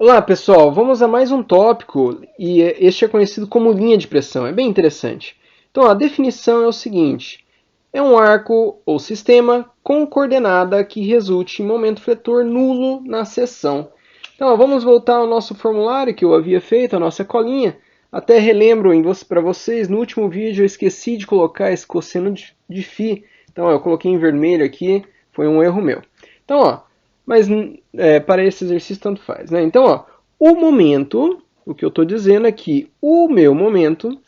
Olá pessoal, vamos a mais um tópico e este é conhecido como linha de pressão, é bem interessante. Então a definição é o seguinte, é um arco ou sistema com coordenada que resulte em momento fletor nulo na seção. Então vamos voltar ao nosso formulário que eu havia feito, a nossa colinha. Até relembro para vocês, no último vídeo eu esqueci de colocar esse cosseno de φ, então eu coloquei em vermelho aqui, foi um erro meu. Então, mas para esse exercício tanto faz, né? Então, o momento, o que eu estou dizendo é que o meu momento,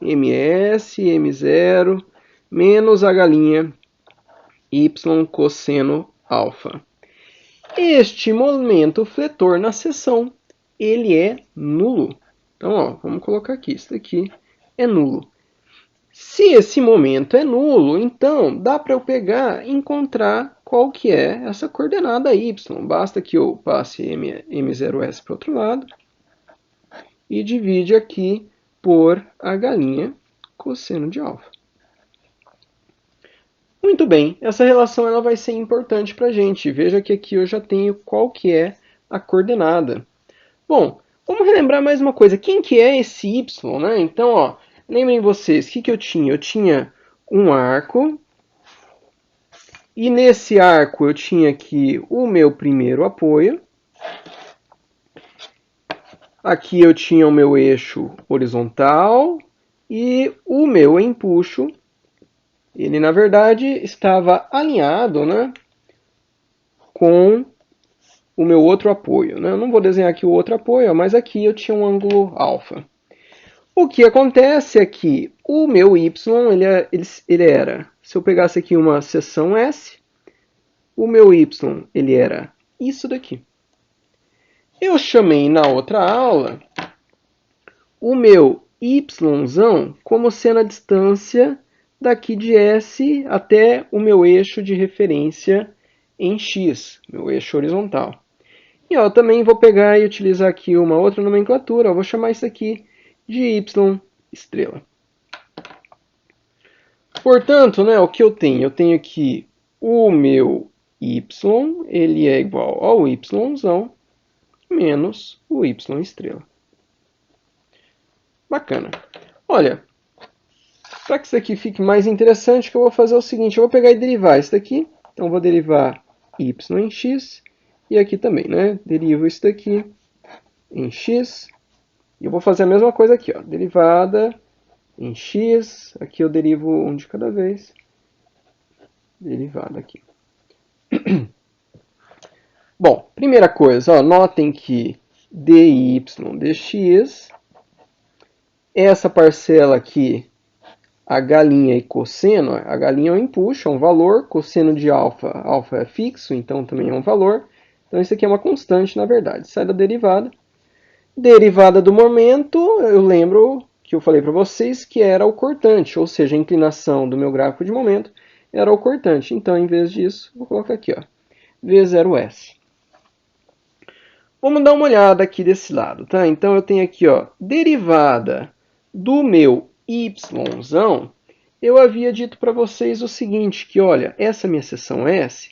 ms, m0, menos a galinha y cosseno alfa. Este momento fletor na seção, ele é nulo. Então, vamos colocar aqui, isso daqui é nulo. Se esse momento é nulo, então dá para eu pegar e encontrar qual que é essa coordenada y. Basta que eu passe m0s para o outro lado e divide aqui por a galinha cosseno de alfa. Muito bem, essa relação ela vai ser importante para a gente. Veja que aqui eu já tenho qual que é a coordenada. Bom, vamos relembrar mais uma coisa. Quem que é esse y, né? Então, lembrem vocês, o que eu tinha? Eu tinha um arco, e nesse arco eu tinha aqui o meu primeiro apoio. Aqui eu tinha o meu eixo horizontal e o meu empuxo. Ele, na verdade, estava alinhado, né, com o meu outro apoio. Né? Eu não vou desenhar aqui o outro apoio, mas aqui eu tinha um ângulo alfa. O que acontece é que o meu y ele era, se eu pegasse aqui uma seção S, o meu y ele era isso daqui. Eu chamei na outra aula o meu yzão como sendo a distância daqui de S até o meu eixo de referência em X, meu eixo horizontal. E eu também vou pegar e utilizar aqui uma outra nomenclatura, eu vou chamar isso aqui de y estrela. Portanto, né, o que eu tenho? Eu tenho aqui o meu y, ele é igual ao yzão, menos o y estrela. Bacana. Olha, para que isso aqui fique mais interessante, o que eu vou fazer é o seguinte, eu vou pegar e derivar isso daqui. Então, eu vou derivar y em x, e aqui também, né? Derivo isso daqui em x, e eu vou fazer a mesma coisa aqui, ó. Derivada em x, aqui eu derivo um de cada vez. Derivada aqui. Bom, primeira coisa, notem que dy dx, essa parcela aqui, a galinha e cosseno, a galinha é um empuxo, é um valor, cosseno de alfa, alfa é fixo, então também é um valor. Então isso aqui é uma constante, na verdade. Sai da derivada. Derivada do momento, eu lembro que eu falei para vocês que era o cortante, ou seja, a inclinação do meu gráfico de momento era o cortante. Então, em vez disso, vou colocar aqui, V0S. Vamos dar uma olhada aqui desse lado, tá? Então, eu tenho aqui, derivada do meu yzão. Eu havia dito para vocês o seguinte, que olha, essa minha seção S,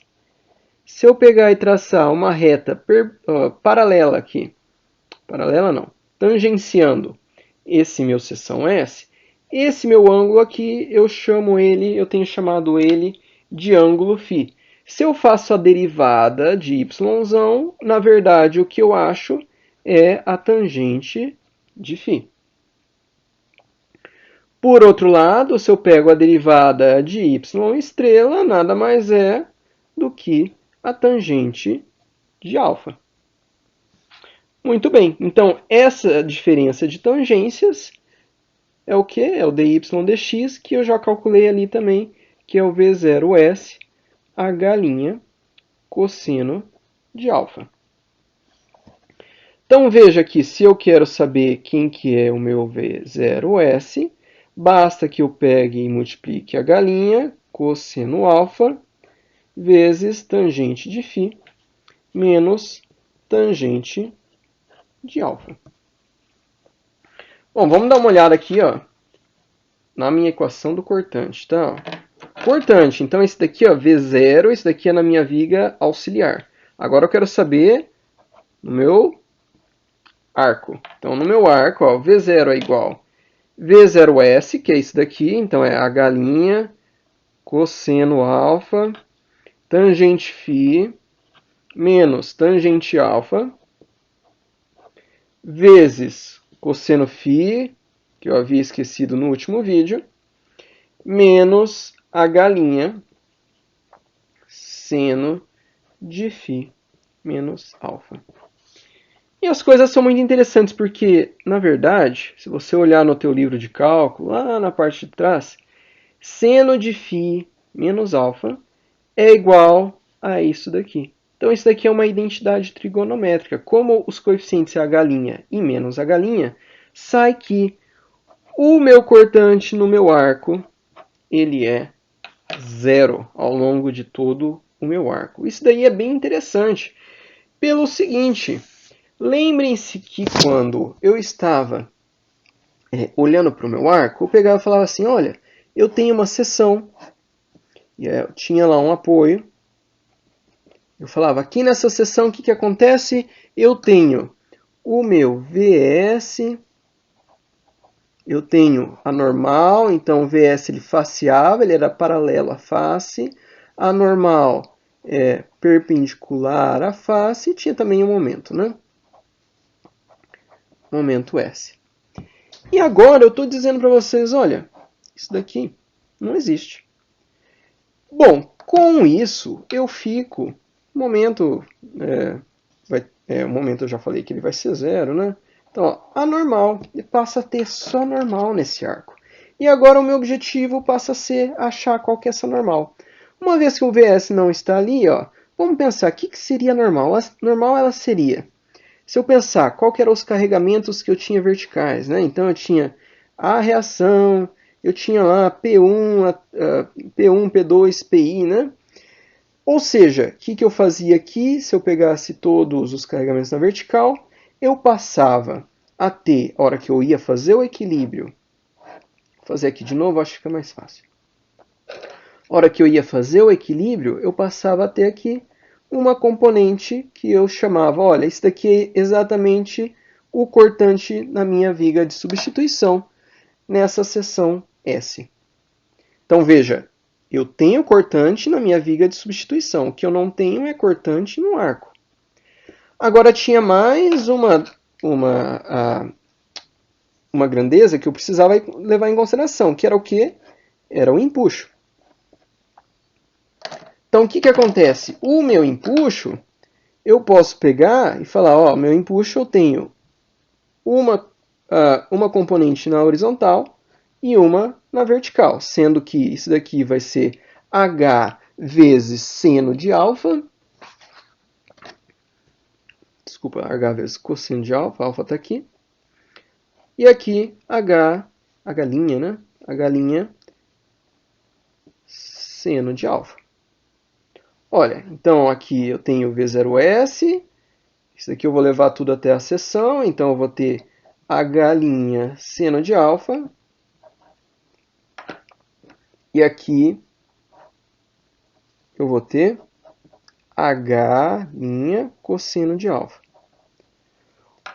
se eu pegar e traçar uma reta paralela aqui, paralela não, tangenciando esse meu seção S, esse meu ângulo aqui, eu tenho chamado ele de ângulo φ. Se eu faço a derivada de yzão, na verdade o que eu acho é a tangente de φ. Por outro lado, se eu pego a derivada de y estrela, nada mais é do que a tangente de alfa. Muito bem, então essa diferença de tangências é o que? É o dy dx, que eu já calculei ali também, que é o V0S, a galinha cosseno de alfa. Então veja que se eu quero saber quem que é o meu V0S, basta que eu pegue e multiplique a galinha cosseno alfa vezes tangente de φ menos tangente de alfa. Bom, vamos dar uma olhada aqui, na minha equação do cortante, tá? Cortante, então esse daqui, V0, esse daqui é na minha viga auxiliar. Agora eu quero saber no meu arco. Então, no meu arco, ó, V0 é igual V0S, que é isso daqui. Então, é H' cosseno alfa, tangente φ, menos tangente alfa, vezes cosseno φ, que eu havia esquecido no último vídeo, menos H' seno de φ menos alfa. E as coisas são muito interessantes porque, na verdade, se você olhar no teu livro de cálculo, lá na parte de trás, seno de φ menos alfa é igual a isso daqui. Então, isso daqui é uma identidade trigonométrica. Como os coeficientes é H' e menos H', sai que o meu cortante no meu arco, ele é zero ao longo de todo o meu arco. Isso daí é bem interessante. Pelo seguinte, lembrem-se que quando eu estava olhando para o meu arco, eu pegava e falava assim, olha, eu tenho uma seção, e eu tinha lá um apoio. Eu falava, aqui nessa seção, o que acontece? Eu tenho o meu VS, eu tenho a normal, então o VS ele faceava, ele era paralelo à face, a normal é perpendicular à face, e tinha também o momento, né? Momento S. E agora eu estou dizendo para vocês, olha, isso daqui não existe. Bom, com isso eu fico, momento, o momento eu já falei que ele vai ser zero, né? Então, ó, a normal, ele passa a ter só normal nesse arco. E agora o meu objetivo passa a ser achar qual que é essa normal. Uma vez que o VS não está ali, ó, vamos pensar, o que seria normal? A normal ela seria, se eu pensar qual que eram os carregamentos que eu tinha verticais, né? Então eu tinha a reação, eu tinha lá P1, P1, P2, PI, né? Ou seja, o que eu fazia aqui? Se eu pegasse todos os carregamentos na vertical, eu passava a ter, a hora que eu ia fazer o equilíbrio, vou fazer aqui de novo, acho que fica mais fácil. A hora que eu ia fazer o equilíbrio, eu passava a ter aqui uma componente que eu chamava, olha, isso daqui é exatamente o cortante na minha viga de substituição nessa seção S. Então veja, eu tenho cortante na minha viga de substituição, o que eu não tenho é cortante no arco. Agora tinha mais uma grandeza que eu precisava levar em consideração, que era o quê? Era o empuxo. Então, o que acontece? O meu empuxo, eu posso pegar e falar, ó, meu empuxo eu tenho uma componente na horizontal e uma na vertical, sendo que isso daqui vai ser H vezes seno de alfa, desculpa, H vezes cosseno de alfa, alfa está aqui, e aqui H', né? H' seno de alfa. Olha, então aqui eu tenho V0S, isso aqui eu vou levar tudo até a seção, então eu vou ter H' seno de alfa, e aqui eu vou ter H' cosseno de alfa.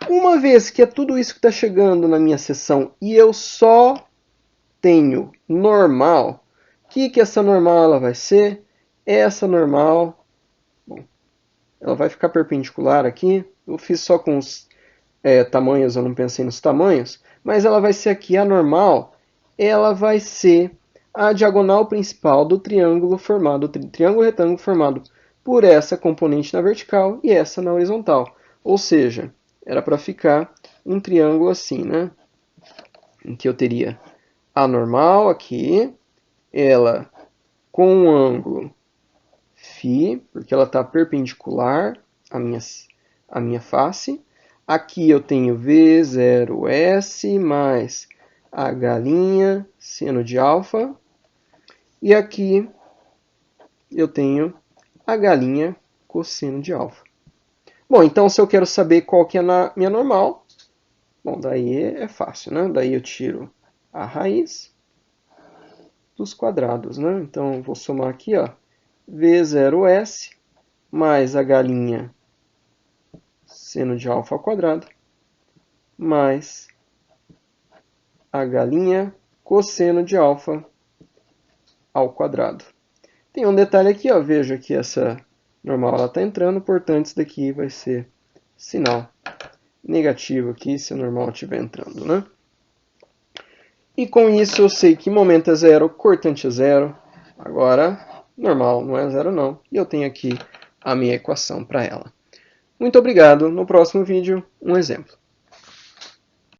Uma vez que é tudo isso que está chegando na minha seção e eu só tenho normal, o que essa normal ela vai ser? Essa normal, bom, ela vai ficar perpendicular aqui. Eu fiz só com os tamanhos, eu não pensei nos tamanhos, mas ela vai ser aqui a normal, ela vai ser a diagonal principal do triângulo formado, triângulo retângulo formado por essa componente na vertical e essa na horizontal. Ou seja, era para ficar um triângulo assim, né? Em que eu teria a normal aqui, ela com um ângulo φ, porque ela está perpendicular à minha face. Aqui eu tenho V0S mais H' seno de alfa. E aqui eu tenho H' cosseno de alfa. Bom, então se eu quero saber qual que é a minha normal, bom, daí é fácil, né? Daí eu tiro a raiz dos quadrados, né? Então eu vou somar aqui, ó, V0S mais H' seno de alfa ao quadrado mais h' cosseno de alfa ao quadrado. Tem um detalhe aqui, ó, veja que essa normal está entrando, portanto isso daqui vai ser sinal negativo aqui se a normal estiver entrando, né? E com isso eu sei que momento é zero, cortante é zero. Agora, normal não é zero não. E eu tenho aqui a minha equação para ela. Muito obrigado. No próximo vídeo, um exemplo.